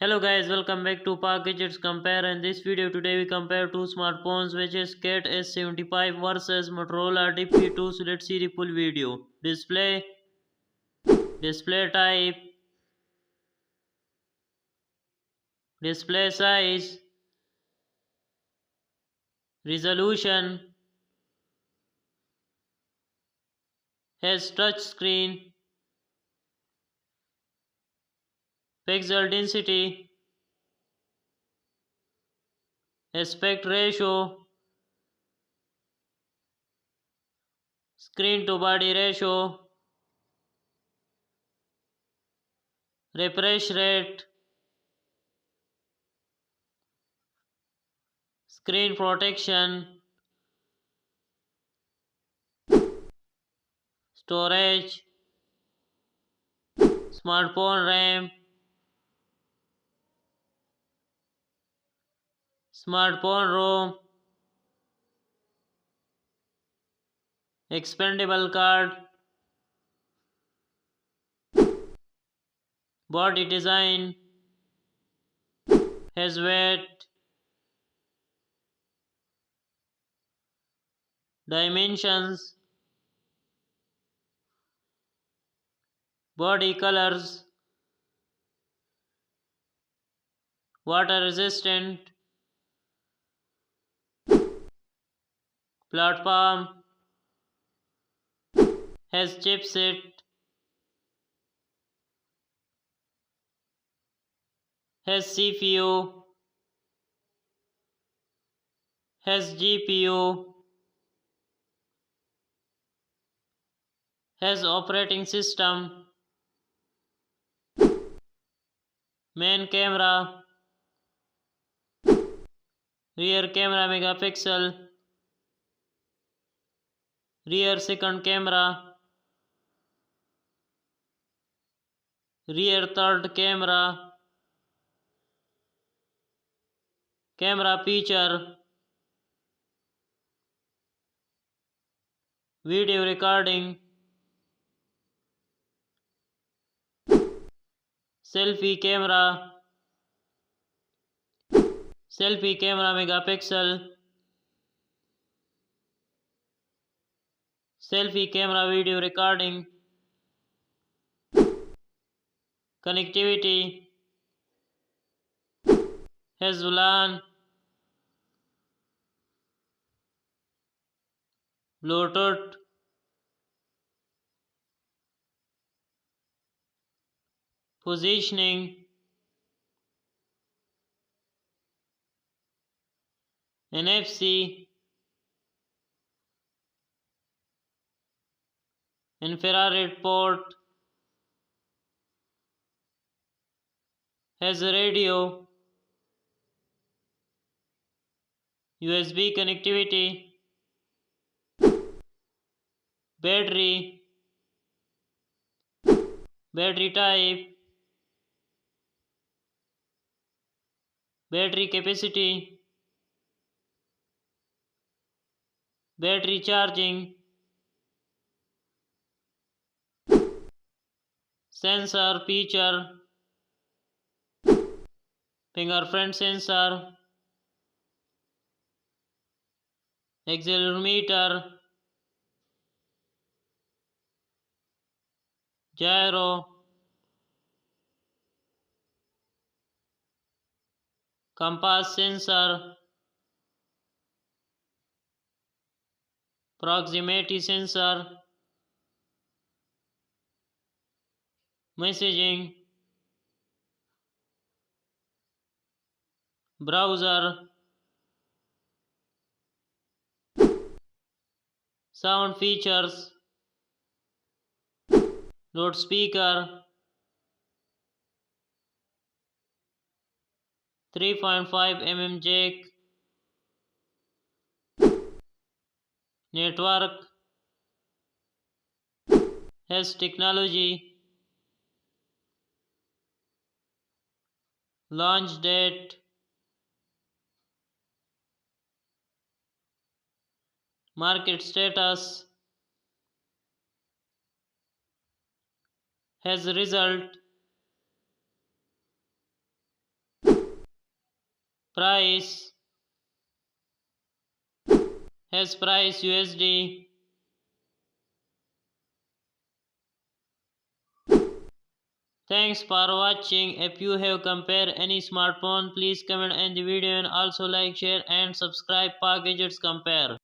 Hello guys, welcome back to Gatgets Compare. In this video today we compare two smartphones which is Cat S75 versus Motorola Defy 2. So let's see the full video. Display type, display size, resolution, has touch screen, pixel density, aspect ratio, screen to body ratio, refresh rate, screen protection, storage, smartphone RAM, smartphone ROM, expandable card, body design, has weight, dimensions, body colors, water resistant, platform, has chipset, has CPU, has GPU, has operating system, main camera, rear camera megapixel, rear second camera, rear third camera, camera feature, video recording, selfie camera, selfie camera megapixel, selfie camera video recording, connectivity, has WLAN, Bluetooth, positioning, NFC, infrared port, has a radio, USB connectivity, battery, battery type, battery capacity, battery charging, sensor feature, fingerprint sensor, accelerometer, gyro, compass sensor, proximity sensor, messaging, browser, sound features, loudspeaker, 3.5 mm jack, network, has technology, launch date, market status, has result, Price. Has price USD. Thanks for watching. If you have compared any smartphone, please comment in the video and also like, share and subscribe for Gadgets Compare.